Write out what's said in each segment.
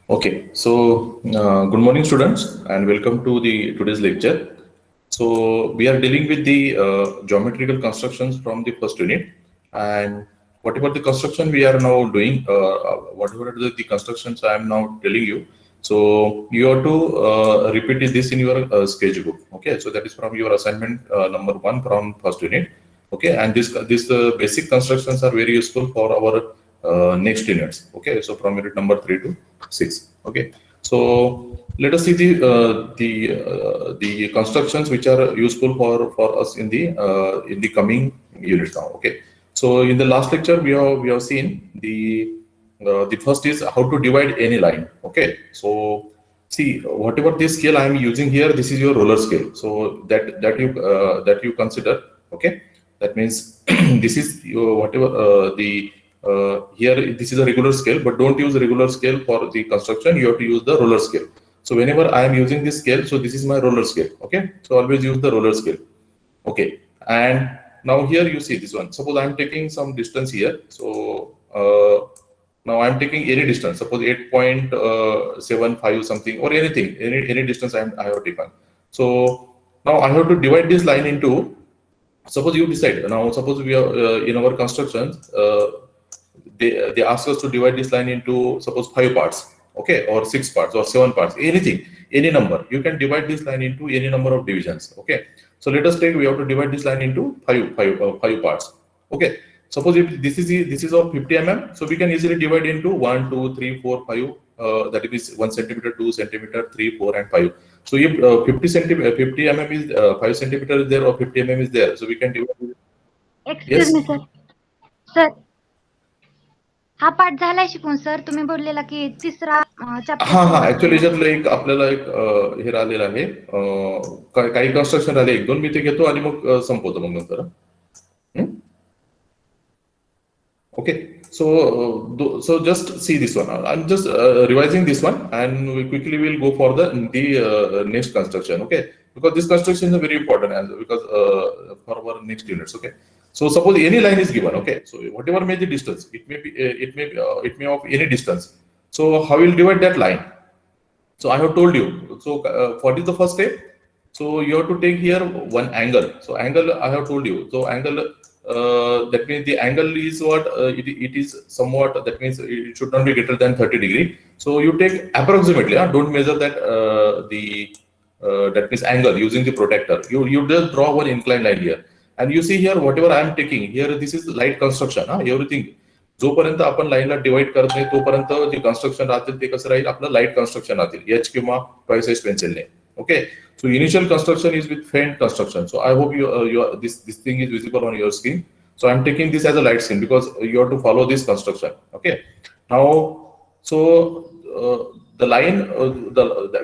Okay, so good morning, students, and welcome to the today's lecture. So we are dealing with the geometrical constructions from the first unit, and whatever the construction we are now doing, whatever the constructions I am now telling you. So you have to repeat this in your sketchbook. Okay, so that is from your assignment number one from first unit. Okay, and this basic constructions are very useful for our next units. Okay, so from unit number 3 to 6. Okay, so let us see the constructions which are useful for us in the coming units now. Okay, so in the last lecture we have seen the first is how to divide any line. Okay, so see, whatever this scale I am using here, this is your roller scale. So that you consider. Okay, that means this is your whatever the here this is a regular scale, but don't use regular scale for the construction. You have to use the roller scale. So whenever I am using this scale, so this is my roller scale. Okay, so always use the roller scale. Okay, and now here you see this one. Suppose I am taking some distance here. So now I am taking any distance. Suppose 8.75 something or anything, any distance I have taken. So now I have to divide this line into. Suppose you decide now. Suppose we are in our constructions. They ask us to divide this line into suppose 5 parts, okay, or 6 parts or 7 parts, anything, any number. You can divide this line into any number of divisions. Okay, so let us take we have to divide this line into five parts. Okay, suppose if this is of 50 mm, so we can easily divide into 1, 2, 3, 4, 5. That is 1 centimeter, 2 centimeter, 3, 4, and 5. So if 50 mm is 5 centimeter is there or 50 mm is there, so we can divide. Excuse Yes. Me sir. Sir, हा पाठ झालाय शिकून sir. तुम्ही बोललेला की तिसरा chapter हा सुरू actually असतो. याच्यातलं एक आपल्याला एक हे राहिलेलं आहे, काही कन्स्ट्रक्शन राहिले, एक दोन मी ते घेतो आणि मग संपवतो मग नंतर. Okay, so just see this one. I'm just revising this one, and we quickly will go for the next construction. Okay, because this construction is very important as because for our next units. Okay, so suppose any line is given. Okay, so whatever may the distance, it may of any distance. So how will divide that line? So I have told you. So what is the first step? So you have to take here one angle. So angle I have told you. So angle that means the angle is what it is somewhat. That means it should not be greater than 30 degree. So you take approximately. Don't measure that that means angle using the protractor. You just draw one inclined line here, and you see here whatever I am taking here. This is light construction. Everything. जोपर्यंत आपण लाईनला divide करत नाही तोपर्यंत जे construction राहतील ते कसं राहील, आपलं लाईट कन्स्ट्रक्शन राहतील एच किंवा ट्वाइस एच पेन्सिलने. Okay, so initial construction is with faint construction. So I hope this thing is visible on your screen. So I'm taking this as a light scene because you have to follow this construction. Okay, now so the line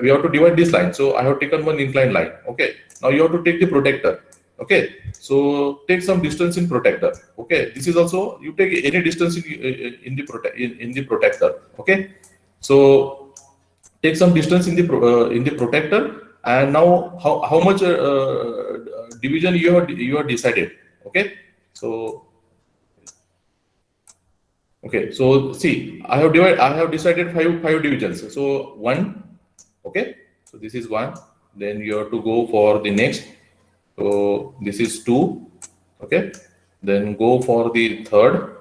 we have to divide this line. So I have taken one inclined line. Okay, now you have to take the protector. Okay, so take some distance in protector. Okay, this is also you take any distance in the protector. Okay, so take some distance in the protector, and now how much division you have decided. Okay, so see, I have decided five divisions. So one. Okay, so this is one. Then you have to go for the next. So this is 2. Okay, then go for the third.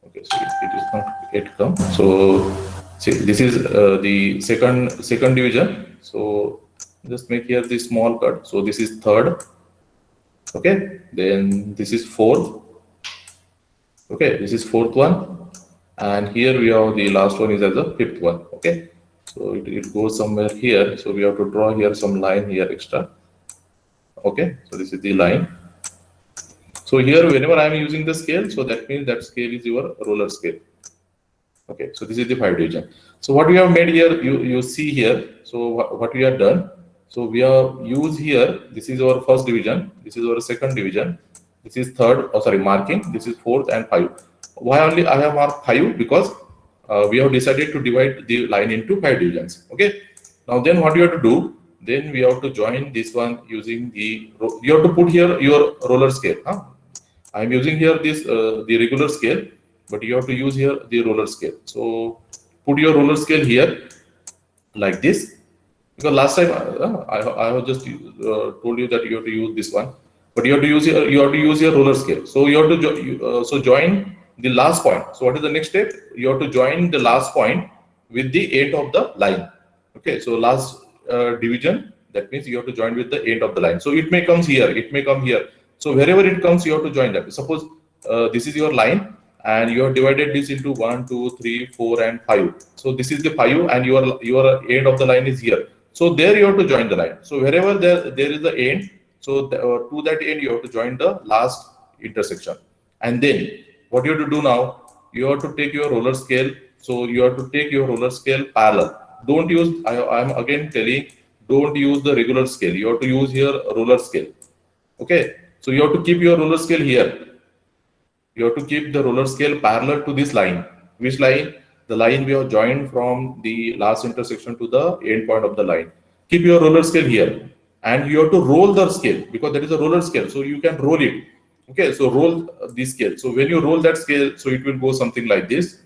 Okay, so it is not yet come. So see, this is the second division. So just make here the small cut. So this is third. Okay, then this is fourth. Okay, this is fourth one, and here we have the last one is as the fifth one. Okay, so it goes somewhere here. So we have to draw here some line here extra. Okay, so this is the line. So here whenever I am using the scale, so that means that scale is your roller scale. Okay, so this is the 5 division. So what we have made here, you see here. So what we have done, so we have used here, this is our first division, this is our second division, this is third, marking, this is fourth and 5. Why only I have marked 5? Because we have decided to divide the line into 5 divisions. Okay, now then what you have to do, then we have to join this one using you have to put here your roller scale. I am using here this the regular scale, but you have to use here the roller scale. So put your roller scale here like this, because last time I have just told you that you have to use this one, but you have to use your roller scale. So you have to join the last point. So what is the next step? You have to join the last point with the end of the line. Okay, so last division, that means you have to join with the end of the line. So it may come here, it may come here. So wherever it comes, you have to join that. Suppose this is your line, and you have divided this into 1, 2, 3, 4, and 5. So this is the 5, and your end of the line is here. So there you have to join the line. So wherever there is the end, so to that end you have to join the last intersection. And then what you have to do now, you have to take your roller scale. So you have to take your roller scale parallel. Don't use, I'm again telling, don't use the regular scale. You have to use your roller scale. Okay, so you have to keep your roller scale here. You have to keep the roller scale parallel to this line. Which line? The line we have joined from the last intersection to the end point of the line. Keep your roller scale here, and you have to roll the scale, because that is a roller scale, so you can roll it. Okay, so roll this scale. So when you roll that scale, so it will go something like this.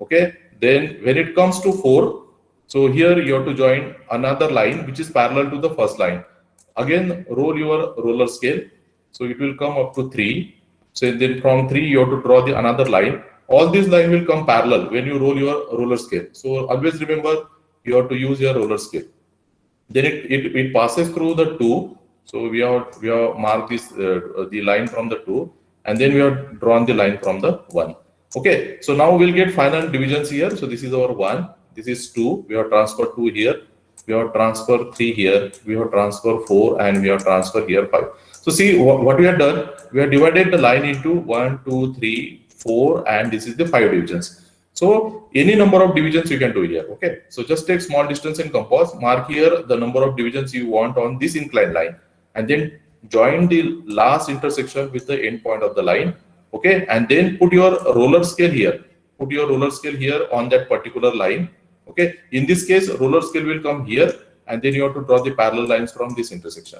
Okay, then when it comes to 4, so here you have to join another line which is parallel to the first line. Again, roll your roller scale, so it will come up to 3. So then from 3 you have to draw the another line. All these lines will come parallel when you roll your roller scale. So always remember, you have to use your roller scale. Then it passes through the 2. So we have marked this the line from the 2, and then we have drawn the line from the 1. Okay, so now we'll get final divisions here. So this is our 1, this is 2, we have transferred 2 here, we have transferred 3 here, we have transferred 4, and we have transferred here 5. So see what we have done, we have divided the line into 1, 2, 3, 4, and this is the 5 divisions. So any number of divisions you can do here. Okay, so just take small distance in compass, mark here the number of divisions you want on this inclined line, and then join the last intersection with the end point of the line. Okay, and then put your roller scale here. Put your roller scale here on that particular line. Okay, in this case, roller scale will come here, and then you have to draw the parallel lines from this intersection.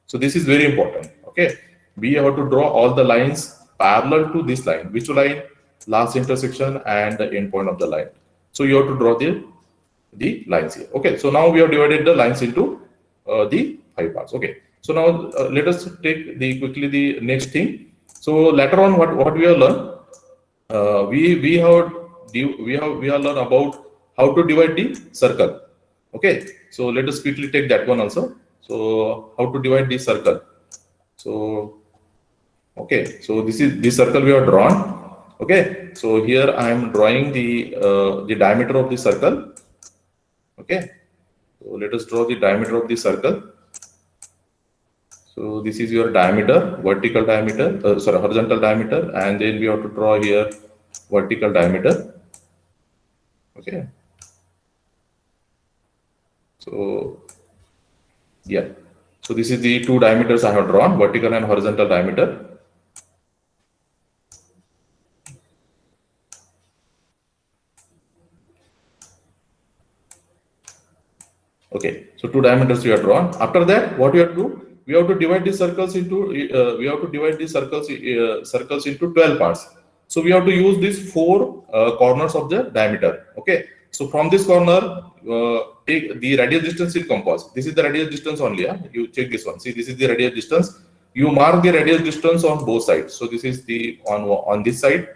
So this is very important. Okay, we have to draw all the lines parallel to this line. Which line? Last intersection and the end point of the line. So you have to draw the lines here. Okay, so now we have divided the lines into the 5 parts. Okay, so now let us take quickly the next thing. So later on, what we have learned, we have learned about how to divide the circle. Okay, so let us quickly take that one also. So how to divide the circle? So okay, so this is the circle we have drawn. Okay, so here I am drawing the diameter of the circle. Okay, so let us draw the diameter of the circle. So this is your diameter, vertical diameter, horizontal diameter, and then we have to draw here vertical diameter. Okay, so yeah, so this is the 2 diameters I have drawn, vertical and horizontal diameter. Okay, so 2 diameters we have drawn. After that, what we have to do? We have to divide the circles into circles into 12 parts. So we have to use these 4 corners of the diameter. Okay, so from this corner, take the radius distance in compass. This is the radius distance only. You check this one. See, this is the radius distance. You mark the radius distance on both sides. So this is the on this side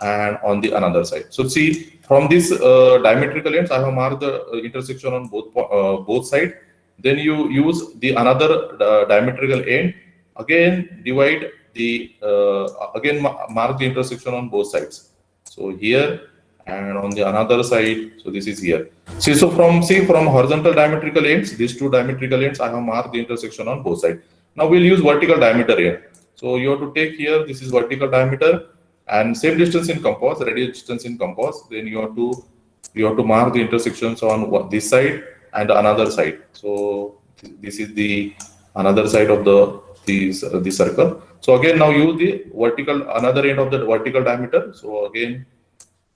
and on the another side. So see, from this diametrical ends, I have marked the intersection on both sides. Then you use the another diametrical end. Again, divide the again mark the intersection on both sides. So here and on the another side. So this is here. See, so from horizontal diametrical ends, these 2 diametrical ends, I have marked the intersection on both sides. Now we'll use vertical diameter here. So you have to take here, this is vertical diameter, and same distance in compass, radius distance in compass. Then you have to mark the intersections on this side and another side. So this is the another side of the circle. So again, now use the vertical, another end of the vertical diameter. So again,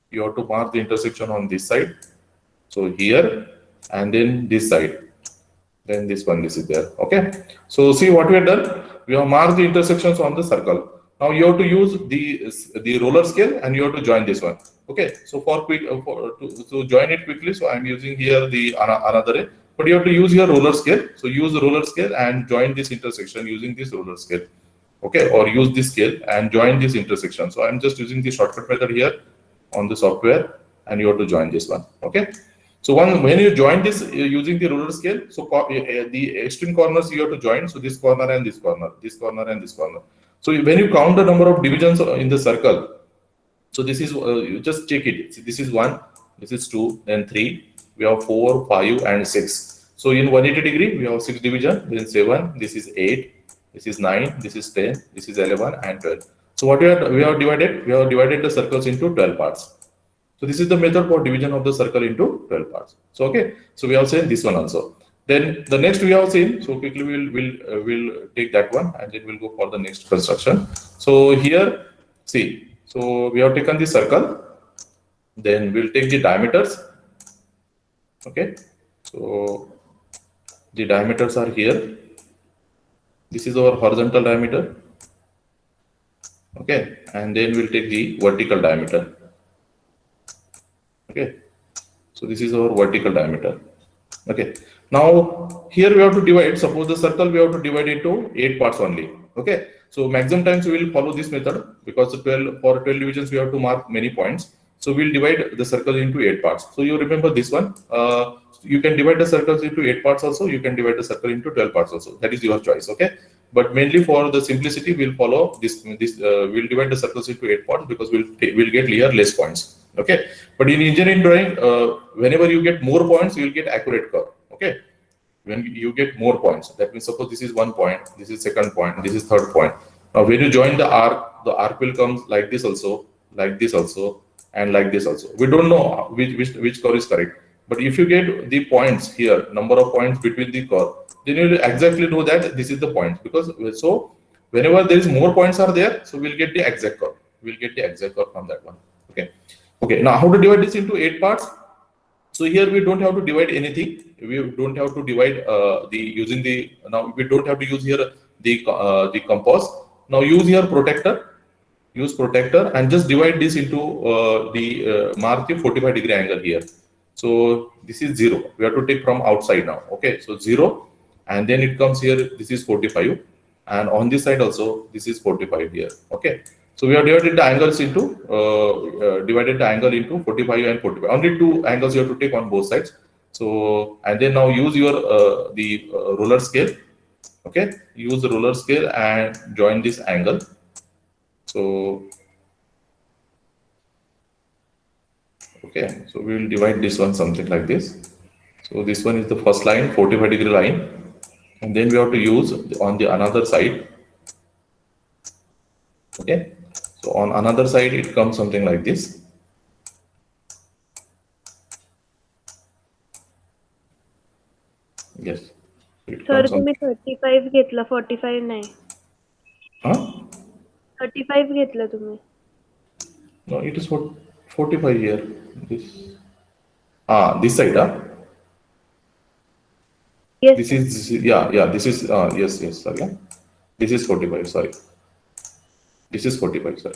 you have to mark the intersection on this side. So here, and then this side. Then this one, this is there. Okay. So see what we have done. We have marked the intersections on the circle. Now you have to use the roller scale, and you have to join this one. Okay, so for quick to join it quickly, so I'm using here the another way, but you have to use your ruler scale. So use the ruler scale and join this intersection using this ruler scale. Okay, or use this scale and join this intersection. So I'm just using the shortcut method here on the software, and you have to join this one. Okay, so when you join this using the ruler scale, so the extreme corners you have to join. So this corner and this corner, this corner and this corner. So when you count the number of divisions in the circle, so this is you just check it. See, this is 1, this is 2, then 3. We have 4, 5, and 6. So in 180 degree, we have 6 division. Then 7. This is 8. This is 9. This is 10. This is 11 and 12. So what we have divided? We have divided the circles into 12 parts. So this is the method for division of the circle into 12 parts. So okay. So we have seen this one also. Then the next we have seen. So quickly we'll take that one, and then we'll go for the next construction. So here, see. So we have taken the circle, then we'll take the diameters. Okay, so the diameters are here. This is our horizontal diameter. Okay, and then we'll take the vertical diameter. Okay, so this is our vertical diameter. Okay, now here we have to divide. Suppose the circle we have to divide into 8 parts only. Okay, so maximum times we will follow this method because for 12 divisions we have to mark many points. So we'll divide the circle into 8 parts. So you remember this one. You can divide the circles into 8 parts also. You can divide the circle into 12 parts also. That is your choice. Okay, but mainly for the simplicity, we'll follow this. We'll divide the circles into 8 parts because we'll get here less points. Okay, but in engineering drawing, whenever you get more points, you will get accurate curve. Okay, when you get more points, that means suppose this is 1 point, this is second point, this is third point. Now when you join the arc will come like this also, and like this also. We don't know which curve is correct, but if you get the points here, number of points between the curve, then you will exactly know that this is the point, because so whenever there is more points are there, so we'll get the exact curve. We'll get the exact curve from that one. Okay. Okay. Now how to divide this into 8 parts? So here we don't have to divide anything. We don't have to divide now we don't have to use here the compass. Now use here protractor. Use protractor and just divide this into mark the 45-degree angle here. So this is 0. We have to take from outside now. Okay, so 0, and then it comes here. This is 45, and on this side also this is 45 here. Okay, so we have divided the angles into 45 and 45. Only 2 angles you have to take on both sides. So and then now use your ruler scale. Okay, use the ruler scale and join this angle. So okay, so we will divide this one something like this. So this one is the first line, 45-degree line, and then we have to use on the another side. Okay, so on another side it comes something like this. Yes. Sir, तुम्ही 35 घेतलं, 45 नाही. Huh? 35 घेतलं तुम्ही. No, it is 45 here. This side, Yes. This is This is yes. Sorry, yeah. This is 45. Sorry, this is 45. Sorry.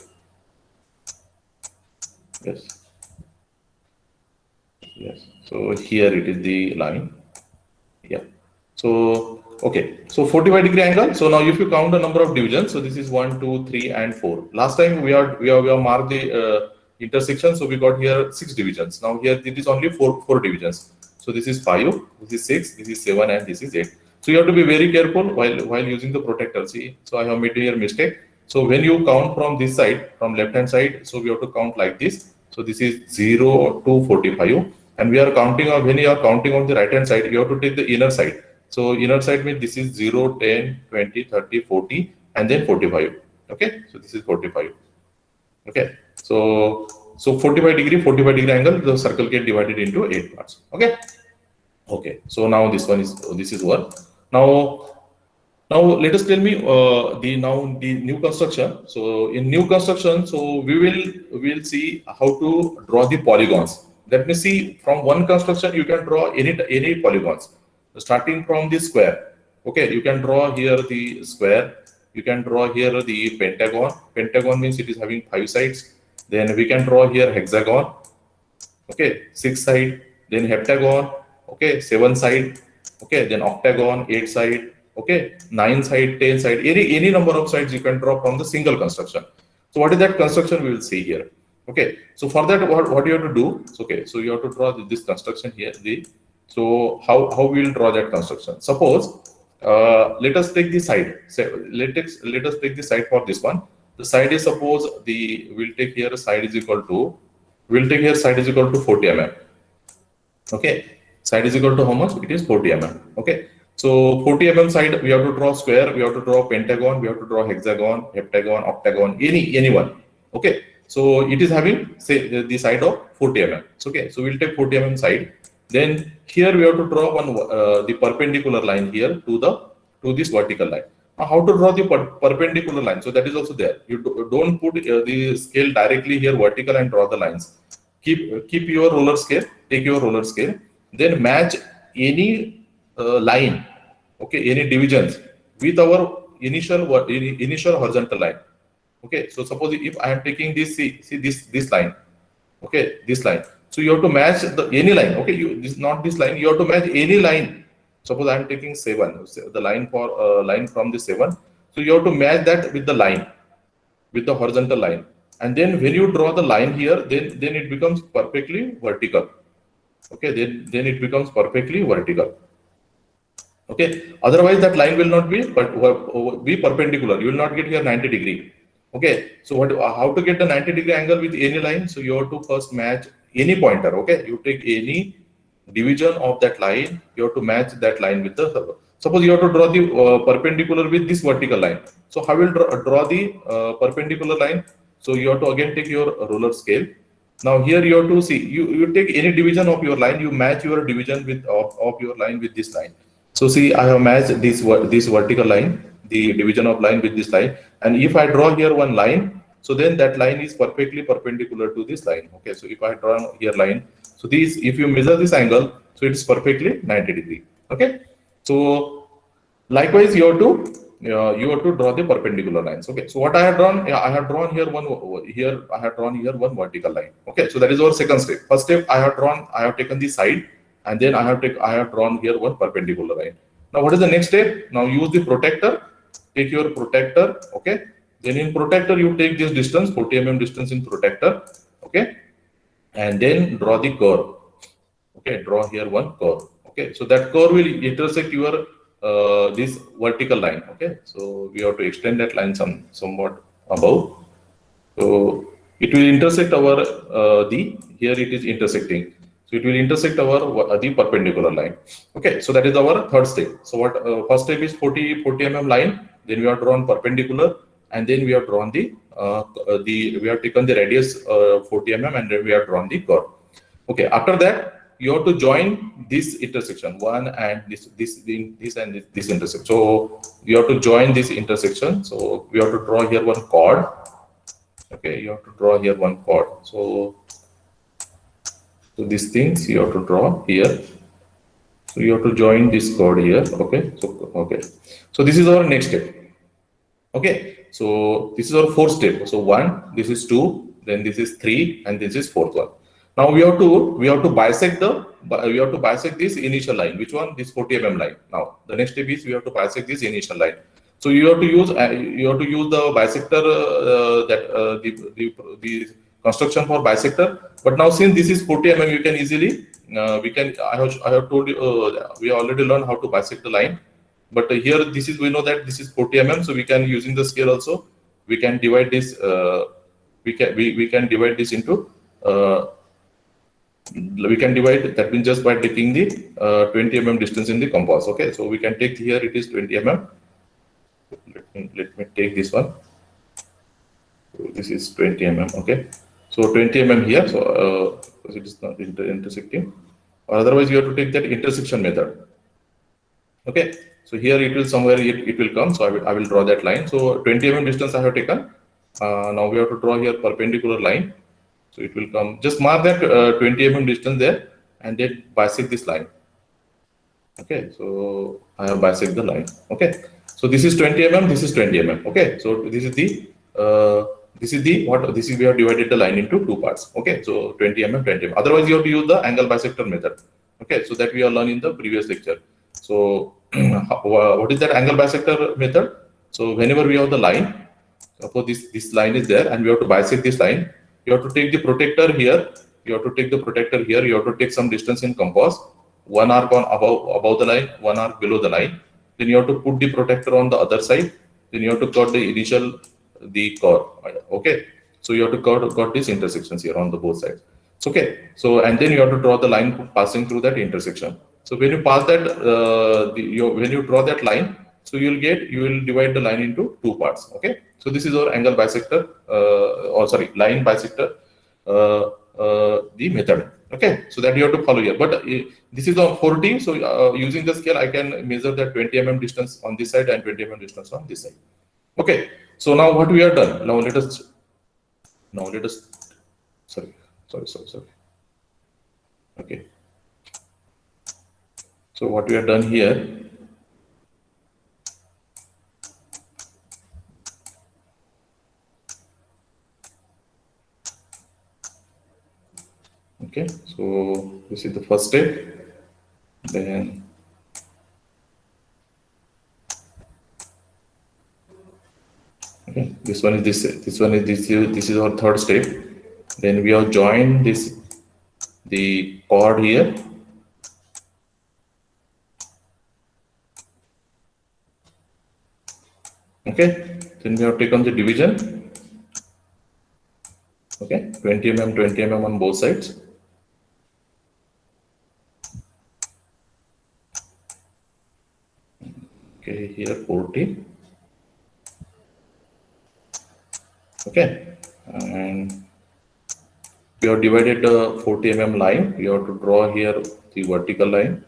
Yes. So here it is the line. Yeah. So okay. So 45-degree angle. So now if you count the number of divisions, so this is 1, 2, 3, and 4. Last time we have marked the intersection. So we got here 6 divisions. Now here it is only 4 divisions. So this is 5, this is 6, this is 7, and this is 8. So you have to be very careful while using the protractor. See, so I have made here mistake. So when you count from this side, from left hand side, so we have to count like this. So this is 0 to 45, and we are counting when you are counting on the right hand side, you have to take the inner side. So inner side means this is 0, 10, 20, 30, 40, and then 45. Okay, so this is 45. Okay, so 45-degree angle, the circle get divided into 8 parts. Okay, so now this is one. Now let us tell me the new construction. So in new construction, so we'll see how to draw the polygons. Let me see, from one construction you can draw any polygons, starting from the square. Okay, you can draw here the square. You can draw here the pentagon. Pentagon means it is having 5 sides. Then we can draw here hexagon. Okay, 6 side, then heptagon. Okay, 7 side. Okay, then octagon, 8 side. Okay, 9 side, 10 side. Any number of sides you can draw from the single construction. So what is that construction? We will see here. Okay, so for that, what you have to do? Okay, so you have to draw this construction here. So how we will draw that construction? Suppose let us take the side. Let us take the side for this one. The side is, suppose we'll take here side is equal to 40 mm. Okay, side is equal to how much? It is 40 mm. Okay, so 40 mm side, we have to draw square, we have to draw pentagon, we have to draw hexagon, heptagon, octagon, any one. Okay, so it is having, say, the side of 40 mm. Okay, so we'll take 40 mm side. Then here we have to draw the perpendicular line here to this vertical line. Now, how to draw the perpendicular line? So that is also there. You don't put the scale directly here vertical and draw the lines. Keep your roller scale. Take your roller scale. Then match any line. Okay, any divisions with our initial horizontal line. Okay, so suppose if I am taking this, see this line. Okay, this line. So you have to match any line. Okay, not this line. You have to match any line. Suppose I am taking 7, the line from the 7. So you have to match that with the line, with the horizontal line. And then when you draw the line here, then it becomes perfectly vertical. Okay, then it becomes perfectly vertical. Okay, otherwise that line will not be perpendicular. You will not get here 90 degree. Okay, so how to get the 90 degree angle with any line? So you have to first match any pointer. Okay, you take any division of that line, you have to match that line with the, suppose you have to draw the perpendicular with this vertical line. So how will draw the perpendicular line? So you have to again take your ruler scale. Now here you have to see, you take any division of your line, you match your division of your line with this line. So see, I have matched this vertical line, the division of line with this line. And if I draw here one line, so then that line is perfectly perpendicular to this line. Okay, so if I draw here line, so if you measure this angle, so it is perfectly 90 degree. Okay, so likewise you have to draw the perpendicular lines. Okay, so what I have drawn, I have drawn here one vertical line. Okay, so that is our second step. First step, I have taken the side, and then I have drawn here one perpendicular line. Now what is the next step? Now use the protractor. Take your protractor. Okay, then in protractor you take this distance, 40 mm distance in protractor. Okay, and then draw the curve. Okay, draw here one curve. Okay, so that curve will intersect your this vertical line. Okay, so we have to extend that line somewhat above. So it will intersect our here it is intersecting. So it will intersect our the perpendicular line. Okay, so that is our third step. So what first step is 40 mm line. Then we have drawn perpendicular, and then we have drawn we have taken the radius 40 mm, and then we have drawn the curve. Okay, after that you have to join this intersection, one and this and this intersection. So you have to join this intersection. So we have to draw here one chord. Okay, you have to draw here one chord. So these things you have to draw here. So you have to join this chord here. Okay, so this is our next step. Okay, so this is our fourth step. So 1, this is 2, then this is 3, and this is fourth one. Now we have to bisect this initial line. Which one? This 40 mm line. Now the next step is we have to bisect this initial line. So you have to use the bisector the construction for bisector. But now since this is 40 mm, you can easily I have told you we already learned how to bisect the line. But here we know that this is 40 mm, so we can, using the scale also, we can divide this. We can divide this into. We can divide, that means just by taking the 20 mm distance in the compass. Okay, so we can take here, it is 20 mm. Let me take this one. So this is 20 mm. Okay, so 20 mm here. So it is not intersecting. Or otherwise, you have to take that intersection method. Okay, so here it will somewhere it will come. So I will draw that line. So 20 mm distance I have taken. Now we have to draw here perpendicular line. So it will come. Just mark that 20 mm distance there, and then bisect this line. Okay, so I have bisect the line. Okay, so this is 20 mm. This is 20 mm. Okay, so this is the this is the what this is we have divided the line into two parts. Okay, so 20 mm, 20 mm. Otherwise, you have to use the angle bisector method. Okay, so that we are learning in the previous lecture. So what is that angle bisector method? So whenever we have the line, suppose this line is there and we have to bisect this line, you have to take the protector here, you have to take the protector here, you have to take some distance in compass, one arc on above the line, one arc below the line. Then you have to put the protector on the other side. Then you have to cut the curve. Okay, so you have to cut these intersections here on the both sides. Okay, so and then you have to draw the line passing through that intersection. So when you pass that, when you draw that line, so you will divide the line into two parts. Okay, so this is our angle bisector, line bisector, the method. Okay, so that you have to follow here. But this is on 40, so using the scale, I can measure that 20 mm distance on this side and 20 mm distance on this side. Okay, so now what we have done? Now let us. Sorry. Okay. So what we have done here. Okay, so this is the first step. Then okay, this one is this is our third step. Then we have joined the chord here. Okay, then we have taken the division. Okay, 20 mm, 20 mm on both sides. Okay, here 40. Okay, and we have divided the 40 mm line. We have to draw here the vertical line.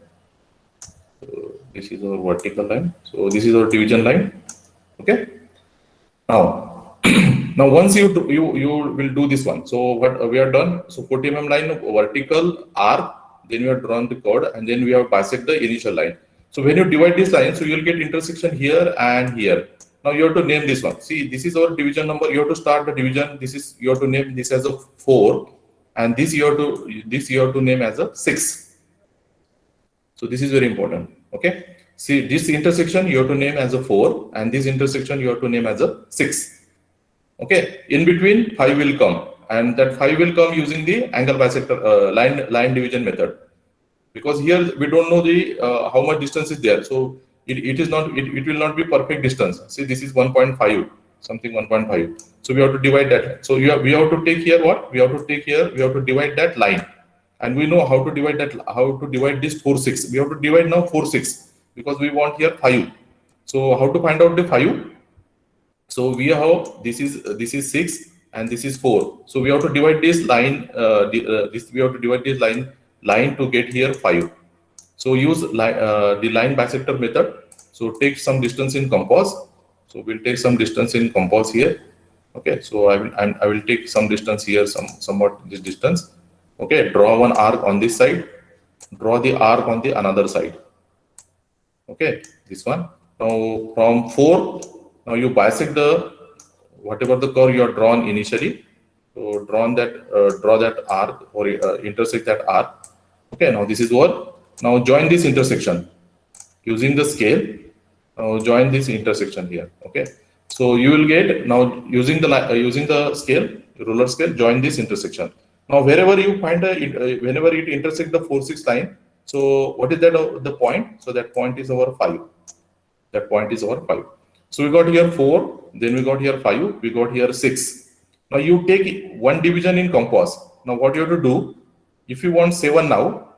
So this is our vertical line. So this is our division line. Okay. Now, now once you will do this one. So what we have done? So 40 mm line vertical arc. Then we have drawn the chord, and then we have bisect the initial line. So when you divide this line, so you will get intersection here and here. Now you have to name this one. See, this is our division number. You have to start the division. This is you have to name this as a 4, and this you have to name as a 6. So this is very important. Okay. See, this intersection you have to name as a 4, and this intersection you have to name as a 6. Okay. In between 5 will come, and that 5 will come using the angle bisector line division method. Because here we don't know the how much distance is there, so it will not be perfect distance. See, this is 1.5, something 1.5. So we have to divide that. So we have to take here what? We have to divide that line, and we know how to divide that. How to divide this 4, 6? We have to divide now 4, 6 because we want here 5. So how to find out the 5? So we have this is 6 and this is 4. So we have to divide this line. We have to divide this line to get here 5. So use the line bisector method. So take some distance in compass. So we'll take some distance in compass here. Okay, so I will take some distance here, somewhat this distance. Okay, draw one arc on this side. Draw the arc on the another side. Okay, this one. Now from 4, now you bisect the whatever the curve you have drawn initially. So draw that arc or intersect that arc. Okay, now this is what. Now join this intersection using the scale. Now join this intersection here. Okay, so you will get now using the scale, ruler scale, join this intersection. Now wherever you find whenever it intersects the 4, 6 line, so what is that the point? So that point is our 5. That point is our 5. So we got here 4, then we got here 5, we got here 6. Now you take one division in compass. Now what you have to do? If you want 7 now,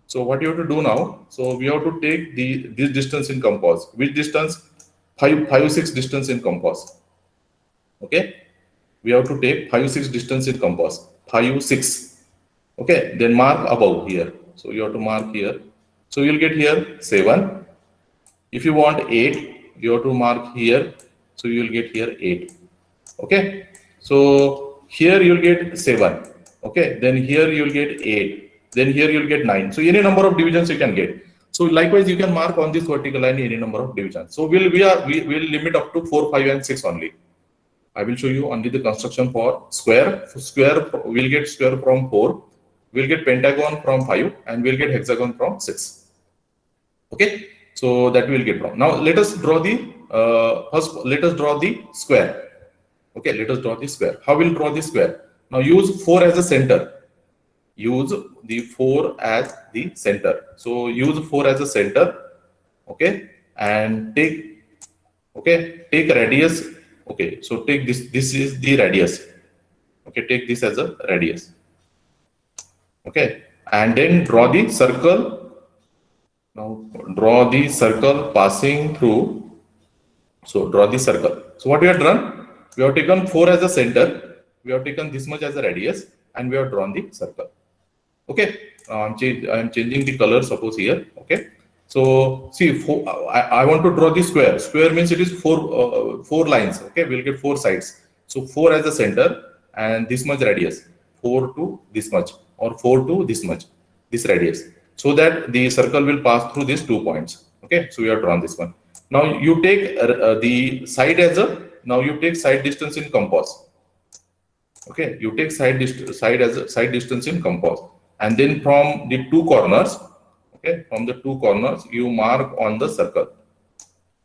so what you have to do now? So we have to take this distance in compass. Which distance? 5, 6 distance in compass. Okay, we have to take 5, 6 distance in compass. 5, 6. Okay, then mark above here. So you have to mark here. So you'll get here 7. If you want 8, you have to mark here. So you will get here 8. Okay, so here you'll get 7. Okay, then here you'll get 8. Then here you'll get 9. So any number of divisions you can get. So likewise, you can mark on this vertical line any number of divisions. So we'll limit up to 4, 5, and 6 only. I will show you only the construction for square. For square, we'll get square from 4, we'll get pentagon from 5, and we'll get hexagon from 6. Okay, so that we'll get from. Now let us draw the first. Let us draw the square. Okay, let us draw the square. How we'll draw the square? Now use 4 as a center. Use the 4 as the center. So use 4 as a center. Okay, and take radius. Okay, so take this. This is the radius. Okay, take this as a radius. Okay, and then draw the circle. Now draw the circle passing through. So draw the circle. So what we have done? We have taken 4 as a center. We have taken this much as a radius, and we have drawn the circle. Okay, I'm changing the color. Suppose here. Okay, so see, I want to draw the square. Square means it is 4 lines. Okay, we'll get 4 sides. So 4 as a center, and this much radius. 4 to this much, or 4 to this much, this radius, so that the circle will pass through these 2 points. Okay, so we have drawn this one. Now you take the side as a. Now you take side distance in compass. Okay, you take side distance in compass, and then from the 2 corners. Okay, from the 2 corners you mark on the circle.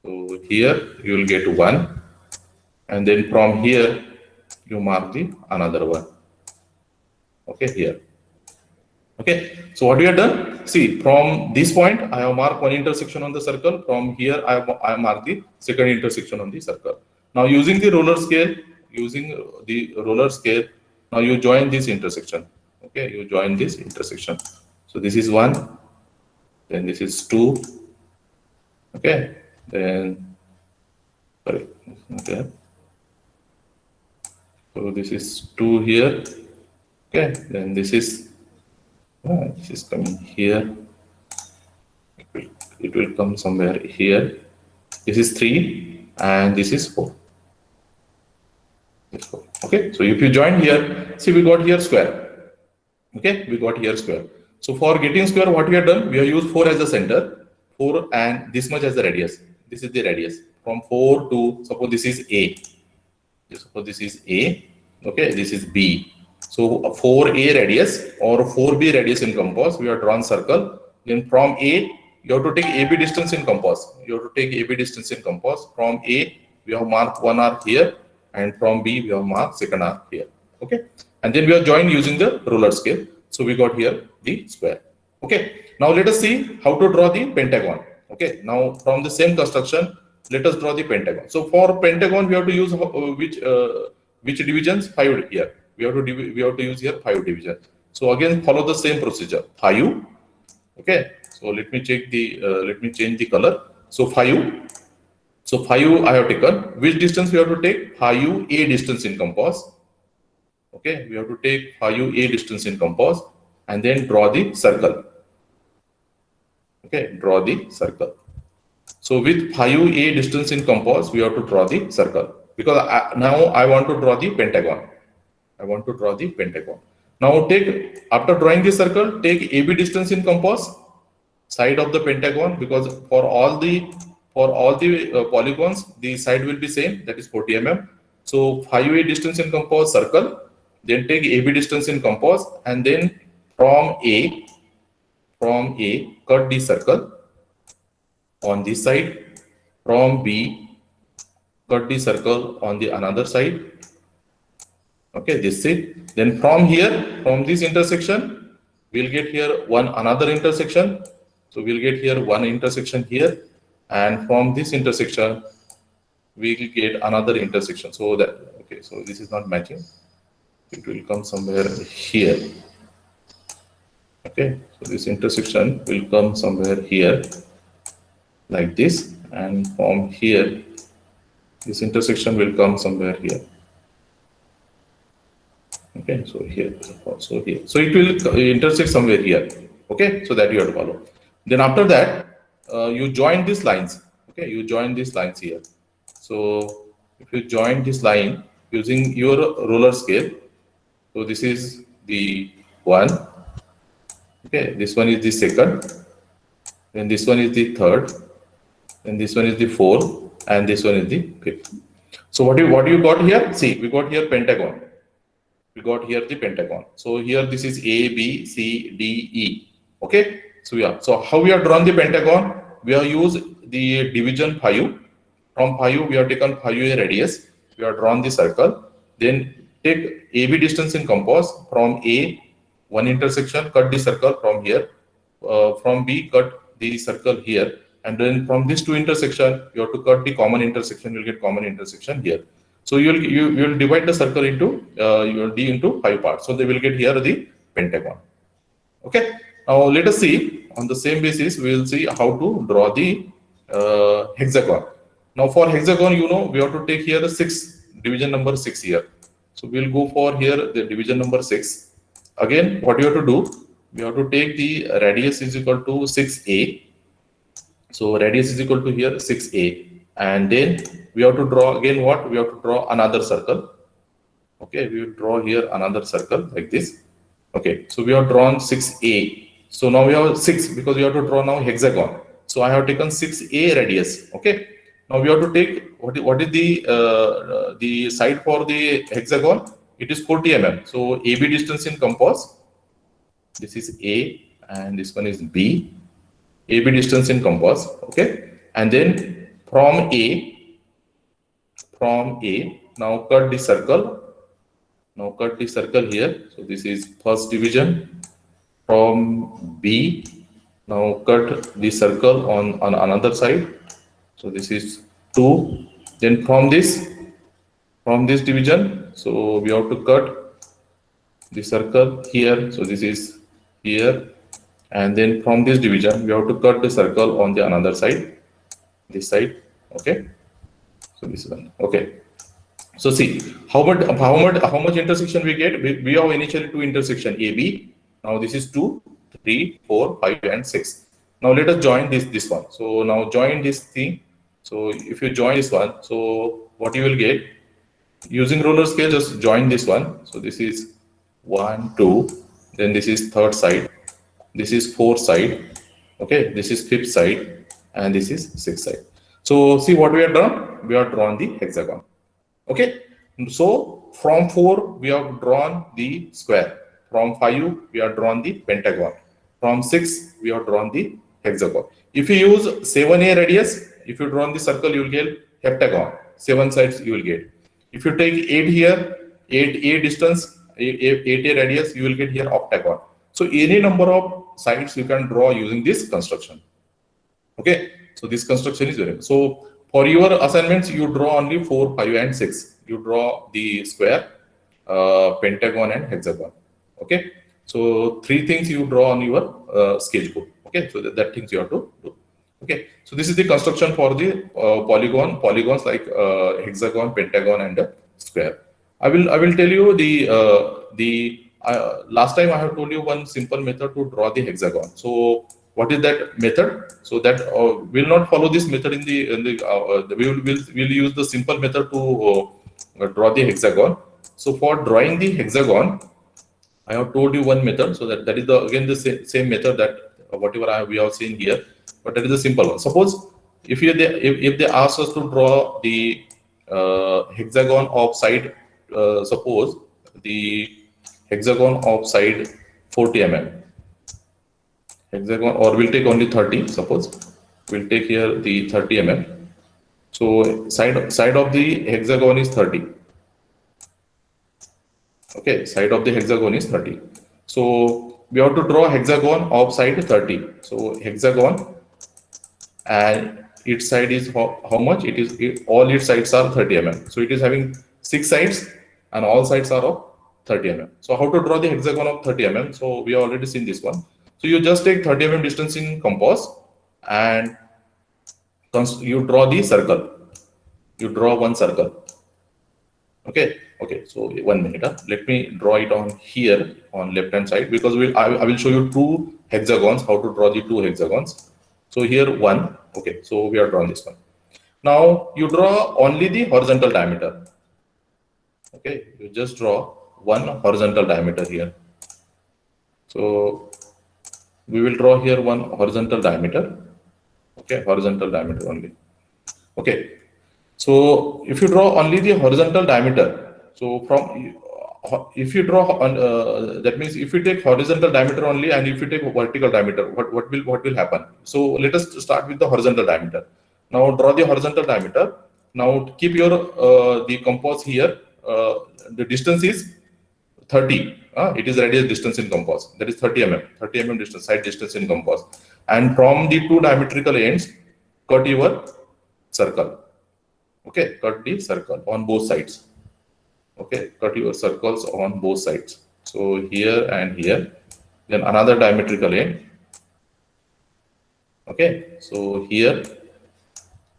So here you will get 1, and then from here you mark the another one. Okay, here. Okay, so what we have done? See, from this point I have marked one intersection on the circle. From here I have marked the second intersection on the circle. Now using the roller scale, now you join this intersection. Okay, you join this intersection. So this is 1, then this is 2. Okay, then sorry. Okay, so this is 2 here. Okay, then this is coming here. It will come somewhere here. This is 3, and this is 4. Okay, so if you join here, see, we got here square. Okay, we got here square. So for getting square, what we have done? We have used 4 as the center, 4 and this much as the radius. This is the radius. From 4 to, suppose this is A. Suppose this is A. Okay, this is B. So 4A radius or 4B radius in compass, we have drawn circle. Then from A, you have to take AB distance in compass. You have to take AB distance in compass. From A, we have marked 1 arc here, and from B, we have marked second arc here. Okay, and then we are joined using the ruler scale. So we got here the square. Okay, now let us see how to draw the pentagon. Okay, now from the same construction, let us draw the pentagon. So for pentagon, we have to use which divisions? 5 here. We have to use here 5 divisions. So again, follow the same procedure. 5. Okay, so let me change the color. So 5. So 5 I have taken. Which distance we have to take? 5A distance in compass. Okay, we have to take 5A distance in compass, and then draw the circle. Okay, draw the circle. So with 5A distance in compass, we have to draw the circle, because now I want to draw the pentagon. I want to draw the pentagon. Now after drawing the circle, take AB distance in compass, side of the pentagon, because for all the polygons, the side will be same, that is 40 mm. So 5A distance in compass, circle, then take AB distance in compass, and then from A, cut the circle on this side. From B, cut the circle on the another side. Okay, this is. Then from here, from this intersection, we'll get here another intersection. So we'll get here one intersection here, and from this intersection, we will get another intersection. So that, okay, so this is not matching. It will come somewhere here. Okay, so this intersection will come somewhere here, like this, and from here, this intersection will come somewhere here. Okay, so here, also here. So it will intersect somewhere here. Okay, so that you have to follow. Then after that, you join these lines. Okay, you join these lines here. So if you join this line using your roller scale, so this is the 1. Okay, this one is the second. Then this one is the third. Then this one is the 4th, and this one is the 5th. So what you got here? See, we got here pentagon. We got here the pentagon. So here this is A, B, C, D, E. Okay. So yeah. So how we have drawn the pentagon? We have used the division 5. From 5 we have taken 5A radius. We have drawn the circle. Then take AB distance in compass. From A, one intersection, cut the circle from here. From B, cut the circle here. And then from these two intersection, you have to cut the common intersection. You'll get common intersection here. So you'll divide the circle into D into 5 parts. So they will get here the pentagon. Okay. Now let us see on the same basis. We will see how to draw the hexagon. Now for hexagon, you know, we have to take here the division number 6 here. So we'll go for here the division number 6. Again, what you have to do? We have to take the radius is equal to 6a. So radius is equal to here 6a. And then we have to draw again what? We have to draw another circle. Okay, we will draw here another circle like this. Okay, so we have drawn 6a. So now we have 6 because we have to draw now hexagon. So I have taken 6a radius. Okay, now we have to take what is the side for the hexagon? It is 40 mm. So AB distance in compass. This is A and this one is B. AB distance in compass. Okay, and then from A, now cut the circle. Now cut the circle here. So this is first division. From B, now cut the circle on another side. So this is 2. Then from this division, so we have to cut the circle here. So this is here. And then from this division, we have to cut the circle on the another side, this side. Okay. So this one. Okay. So see how much intersection we get. We have initially 2 intersection AB. Now this is 2, 3, 4, 5, and 6. Now let us join this one. So now join this thing. So if you join this one, so what you will get using roller scale, just join this one. So this is 1, 2. Then this is third side. This is fourth side. Okay. This is fifth side, and this is sixth side. So see what we have done. We have drawn the hexagon. Okay, so from 4 we have drawn the square. From 5 we have drawn the pentagon. From 6 we have drawn the hexagon. If you use 7a radius, if you draw the circle, you will get heptagon. 7 sides you will get. If you take 8 here, 8a distance, 8a radius, you will get here octagon. So any number of sides you can draw using this construction. Okay, so this construction is very. So for your assignments, you draw only 4, 5, and 6. You draw the square, pentagon, and hexagon. Okay. So 3 things you draw on your sketchbook. Okay. So that things you have to do. Okay. So this is the construction for the polygons like hexagon, pentagon, and square. I will tell you the last time I have told you one simple method to draw the hexagon. So what is that method? So that will not follow this method we will use the simple method to draw the hexagon. So for drawing the hexagon, I have told you one method. So that is again the same method that whatever we have seen here, but that is a simple one. Suppose if they ask us to draw the hexagon of side, suppose the hexagon of side 40 mm. Hexagon, or we'll take only 30. Suppose we'll take here the 30 mm. So side of the hexagon is 30. Okay, side of the hexagon is 30. So we have to draw hexagon of side 30. So hexagon and its side is how much? All its sides are 30 mm. So it is having 6 sides and all sides are of 30 mm. So how to draw the hexagon of 30 mm? So we have already seen this one. So you just take 30 mm distance in compass and you draw the circle. You draw one circle. Okay. Okay. So 1 minute. Let me draw it on here on left hand side, because I will show you 2 hexagons. How to draw the 2 hexagons. So here 1. Okay. So we are drawing this one. Now you draw only the horizontal diameter. Okay. You just draw one horizontal diameter here. So we will draw here one horizontal diameter. Okay, horizontal diameter only. Okay. So if you draw only the horizontal diameter, so from if you draw on that means if you take horizontal diameter only and if you take vertical diameter, what will happen? So let us start with the horizontal diameter. Now draw the horizontal diameter. Now keep your the compass here. The distance is 30. It is radius distance in compass. That is 30 mm. 30 mm distance, side distance in compass. And from the two diametrical ends, cut your circle. Okay, cut the circle on both sides. Okay, cut your circles on both sides. So here and here, then another diametrical end. Okay, so here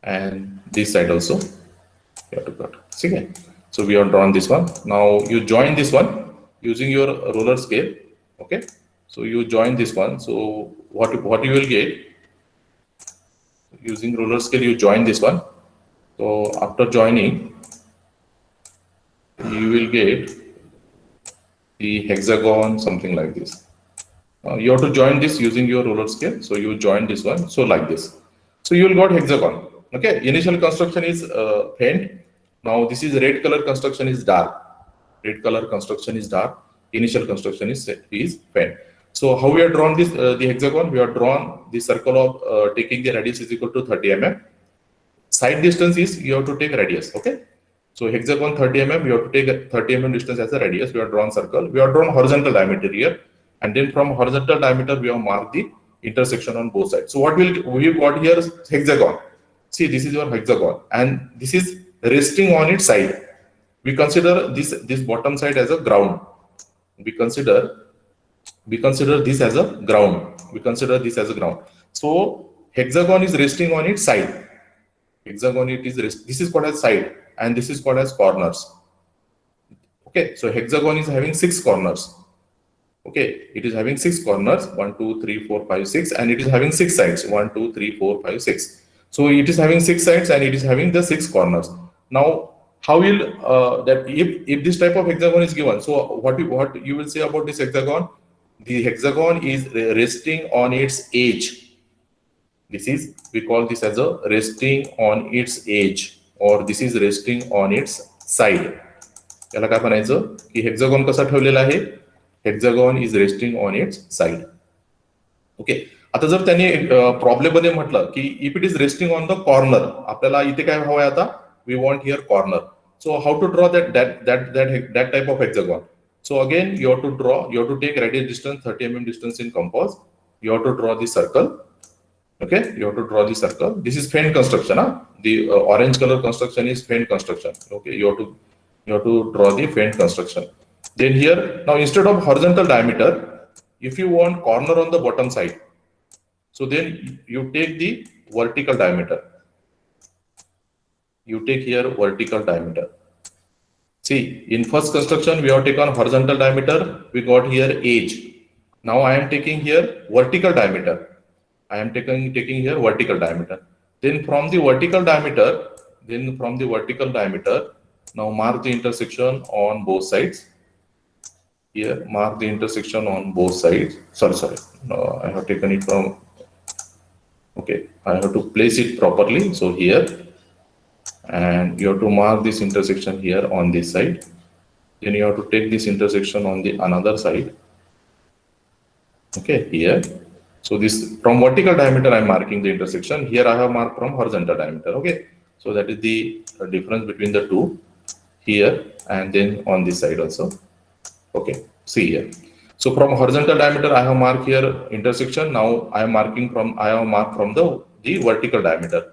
and this side also you have to cut. Okay, so we have drawn this one. Now you join this one using your roller scale. Okay, so you join this one. So what you will get using roller scale, you join this one. So after joining, you will get the hexagon, something like this. You have to join this using your roller scale. So you join this one, so like this. So you will got hexagon. Okay, initial construction is faint. Now this is red color construction is dark. Red color construction is dark. Initial construction is faint. So how we have drawn this the hexagon? We have drawn the circle of taking the radius is equal to 30 mm. Side distance is you have to take radius. Okay. So hexagon 30 mm, we have to take a 30 mm distance as a radius. We have drawn circle. We have drawn horizontal diameter here, and then from horizontal diameter we have marked the intersection on both sides. So what we got here is hexagon. See, this is your hexagon, and this is resting on its side. We consider this bottom side as a ground. We consider this as a ground. We consider this as a ground. So hexagon is resting on its side. Hexagon this is called as side, and this is called as corners. Okay, so hexagon is having 6 corners. Okay, it is having 6 corners, 1, 2, 3, 4, 5, 6, and it is having 6 sides, 1, 2, 3, 4, 5, 6. So it is having 6 sides and it is having the 6 corners. Now, how will that if this type of hexagon is given? So what you will say about this hexagon? The hexagon is resting on its edge. We call this as a resting on its edge, or this is resting on its side. याला काय म्हणायचं की hexagon कसा ठेवलेला आहे? Hexagon is resting on its side. Okay, आता जर त्यांनी प्रॉब्लेम मध्ये म्हटलं की if it is resting on the corner, आपल्याला इथे काय हवंय आता? We want here corner. So how to draw that type of hexagon? So again, you have to take radius distance 30 mm distance in compass. You have to draw the circle. Okay, you have to draw the circle. This is faint construction. The orange color construction is faint construction. Okay, you have to draw the faint construction. Then here, now instead of horizontal diameter, if you want corner on the bottom side, so then you take the vertical diameter. You take here vertical diameter. See, in first construction we have taken horizontal diameter, we got here edge. Now I am taking here vertical diameter. I am taking here vertical diameter. Then from the vertical diameter, now mark the intersection on both sides. Here, mark the intersection on both sides. Sorry. No, I have taken it from. Okay, I have to place it properly. So here. And you have to mark this intersection here on this side. Then you have to take this intersection on the another side. Okay, here. So this from vertical diameter I am marking the intersection. Here I have marked from horizontal diameter. Okay, so that is the difference between the two here and then on this side also. Okay, see here. So from horizontal diameter I have marked here intersection. Now I have marked from the vertical diameter.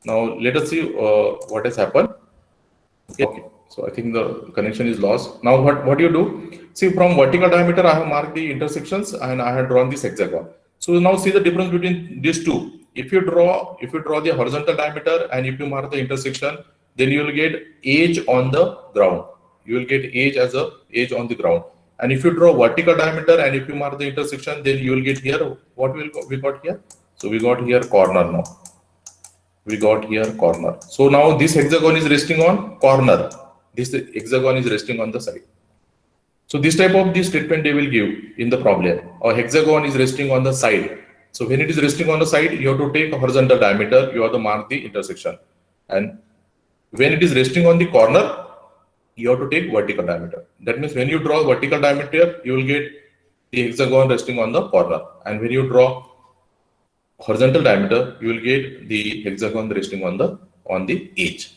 Now let us see what has happened. Okay, so I think the connection is lost. Now what you do? See, from vertical diameter I have marked the intersections and I have drawn this hexagon. So now see the difference between these two. If you draw the horizontal diameter and if you mark the intersection, then you will get edge on the ground. You will get edge as a edge on the ground. And if you draw vertical diameter and if you mark the intersection, then you will get here what we got here. So we got here corner now. We got here corner. So now this hexagon is resting on corner. This hexagon is resting on the side. So this type of the statement they will give in the problem. A hexagon is resting on the side. So when it is resting on the side, you have to take a horizontal diameter. You have to mark the intersection. And when it is resting on the corner, you have to take vertical diameter. That means when you draw vertical diameter, you will get the hexagon resting on the corner. And when you draw horizontal diameter, you will get the hexagon resting on the edge.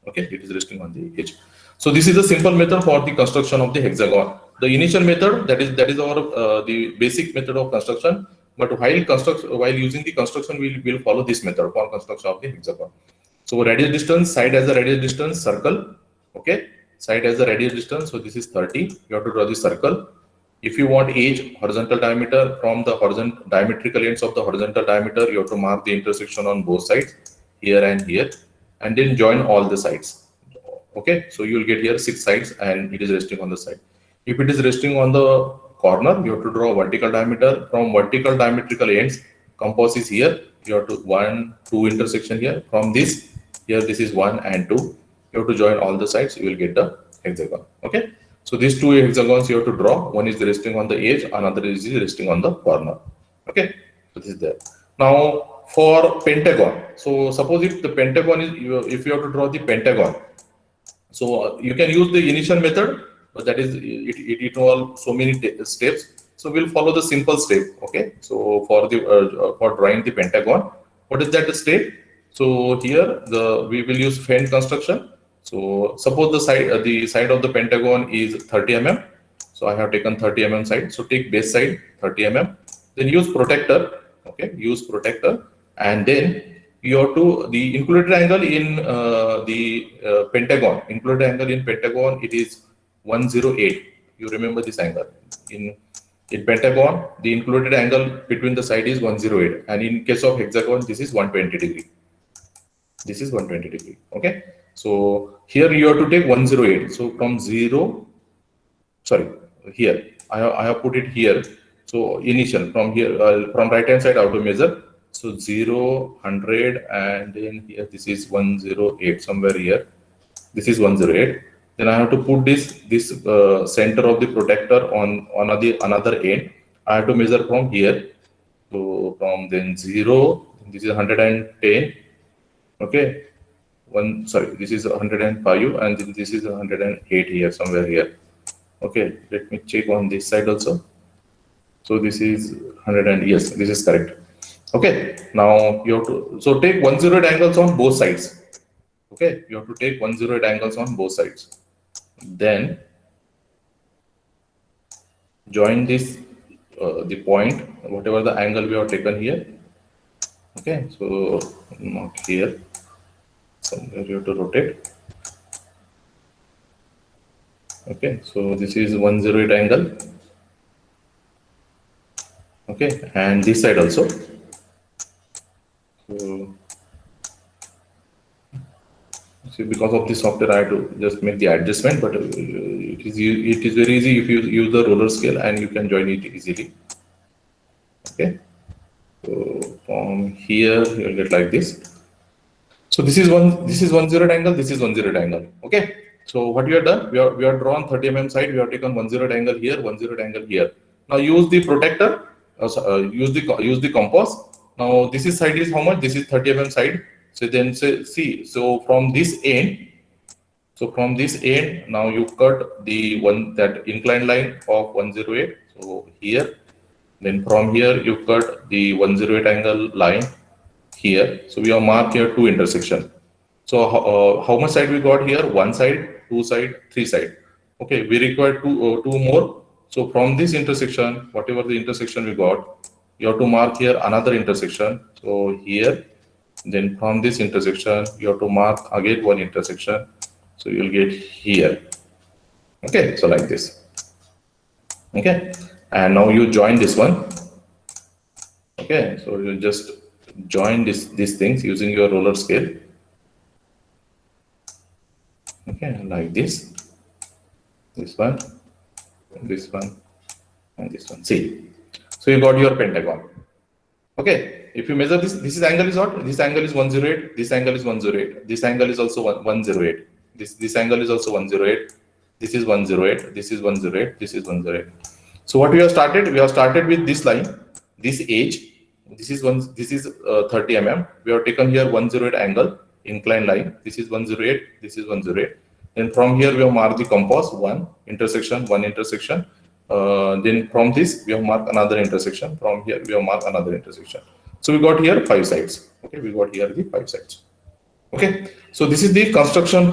Okay, it is resting on the edge. So this is a simple method for the construction of the hexagon. The initial method, that is our the basic method of construction. But while using the construction, we will follow this method for construction of the hexagon. So radius distance, side as a radius distance, circle. Okay, side as a radius distance. So this is 30. You have to draw the circle. If you want edge, horizontal diameter, from the horizontal diametrical ends of the horizontal diameter, you have to mark the intersection on both sides, here and here, and then join all the sides. Okay, so you will get here 6 sides and it is resting on the side. If it is resting on the corner, you have to draw vertical diameter. From vertical diametrical ends, compass is here. You have to 1, 2 intersection here. From this, here this is 1 and 2. You have to join all the sides, you will get the hexagon. Okay, so these 2 hexagons you have to draw. One is resting on the edge, another is resting on the corner. Okay, so this is there. Now for pentagon, so suppose if the pentagon is, if you have to draw the pentagon, so you can use the initial method, but that is it involves so many steps. So we'll follow the simple step. Okay, so for the for drawing the pentagon, what is that step? So here we will use fan construction. So suppose the side of the pentagon is 30 mm. So I have taken 30 mm side. So take base side 30 mm. Then use protector. Okay, use protector, and then you have to the included angle in the pentagon. Included angle in pentagon, it is 108. You remember this angle in pentagon. The included angle between the side is 108, and in case of hexagon, this is 120 degree. This is 120 degree. Okay. So here you have to take 108. So from here I have put it here. So initial from here from right hand side I have to measure. So 0, 100, and then here this is 108 somewhere here. This is 108. Then I have to put this center of the protector on another end. I have to measure from here. So from then 0, this is 110. Okay. This is 105, and then this is 108 here somewhere here. Okay. Let me check on this side also. So this is 100, yes, this is correct. Okay, now you have to take 108 angles on both sides. Okay, you have to take 108 angles on both sides. Then join this the point, whatever the angle we have taken here. Okay, so not here. Somewhere you have to rotate. Okay, so this is 108 angle. Okay, and this side also. So, see, because of the software, I have to just make the adjustment, but it is very easy if you use the roller scale, and you can join it easily. Okay, so from here you will get like this. So this is 108 angle. This is 108 angle. Okay. So what we have done, we have drawn 30 mm side. We have taken 108 angle here, 108 angle here. Now use the protector. Use the compass. Now this is side is how much? This is 30 mm side. So then see. So from this end, now you cut that inclined line of 108. So here, then from here you cut the 108 angle line here. So we have marked here 2 intersection. So how much side we got here? 1 side, 2 side, 3 side. Okay, we require two more. So from this intersection, whatever the intersection we got, you have to mark here another intersection. So here, then from this intersection, you have to mark again 1 intersection. So you will get here. Okay, so like this. Okay, and now you join this one. Okay, so you just join these things using your roller scale. Okay, like this one, this one, and this one. See, so you got your pentagon. Okay, if you measure this angle is what? This angle is 108. This angle is 108. This angle is also 108. This angle is also 108. This is 108. This is 108. This is 108. So what we have started? We have started with this line, this edge. This is 30 mm. We have taken here 108 angle, inclined line. This is 108. This is 108. Then from here we have marked the compass, one intersection. Then from this we have marked another intersection. From here we have marked another intersection. So we got here 5 sides. Okay, we got here the 5 sides. Okay, so this is the construction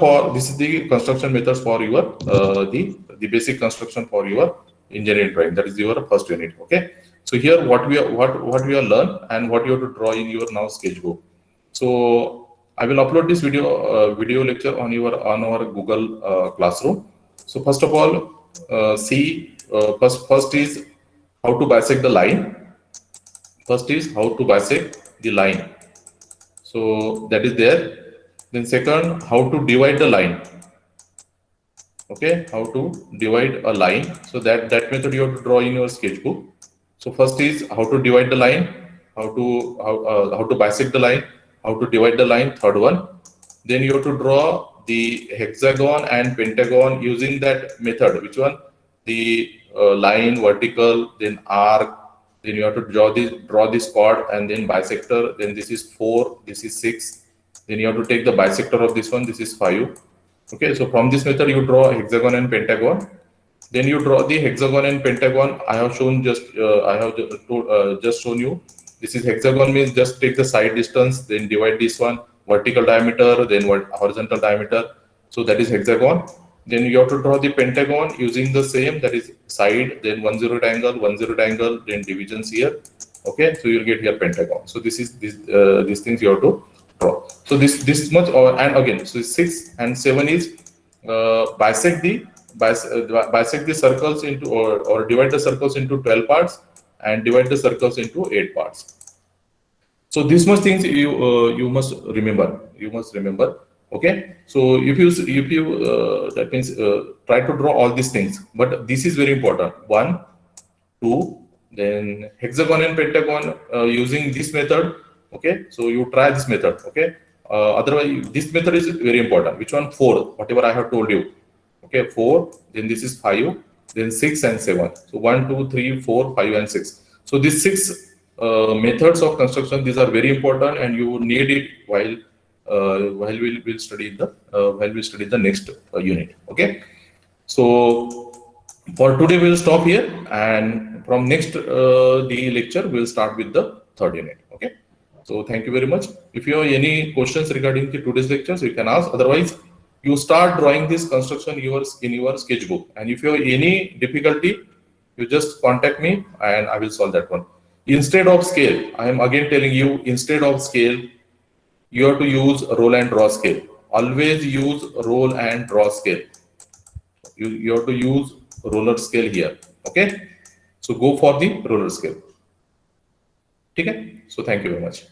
methods for your the basic construction for your engineering drawing. That is your first unit. Okay, so here what we have learned and what you have to draw in your now sketchbook. So I will upload this video lecture on our Google Classroom. So first of all, see, first is how to bisect the line. So that is there. Then second, how to divide the line. Okay, how to divide a line. So that method you have to draw in your sketchbook. So first is how to divide the line, how to bisect the line, how to divide the line. Third one, then you have to draw the hexagon and pentagon using that method. Which one? The line, vertical, then arc. Then you have to draw this chord and then bisector. Then this is 4, this is 6. Then you have to take the bisector of this one. This is 5. Okay, so from this method you draw hexagon and pentagon. Then you draw the hexagon and pentagon. I have shown just shown you. This is hexagon, means just take the side distance, then divide this one, vertical diameter, then horizontal diameter. So that is hexagon. Then you have to draw the pentagon using the same, that is side, then 108 angle, then divisions here. Okay, so you'll get here pentagon. So this is these things you have to draw. So this much, and again, so 6 and 7 is bisect the circles into or divide the circles into 12 parts and divide the circles into 8 parts. So these much things you must remember. Okay, so if you that means try to draw all these things, but this is very important. 1, 2, then hexagon and pentagon using this method. Okay, so you try this method. Okay, otherwise this method is very important. Which one? 4, whatever I have told you. Okay, 4, then this is 5, then 6 and 7. So 1, 2, 3, 4, 5 and 6. So these 6 methods of construction, these are very important, and you need it while we'll study the next unit. Okay, so for today we'll stop here, and from next the lecture we'll start with the third unit. Okay, so thank you very much. If you have any questions regarding the today's lectures, you can ask. Otherwise, you start drawing this construction in your sketchbook, and if you have any difficulty, you just contact me and I will solve that one. Instead of scale, I am again telling you, instead of scale, you have to use roll and draw scale. Always use roll and draw scale. You have to use roller scale here. Okay, so go for the roller scale. Okay, so thank you very much.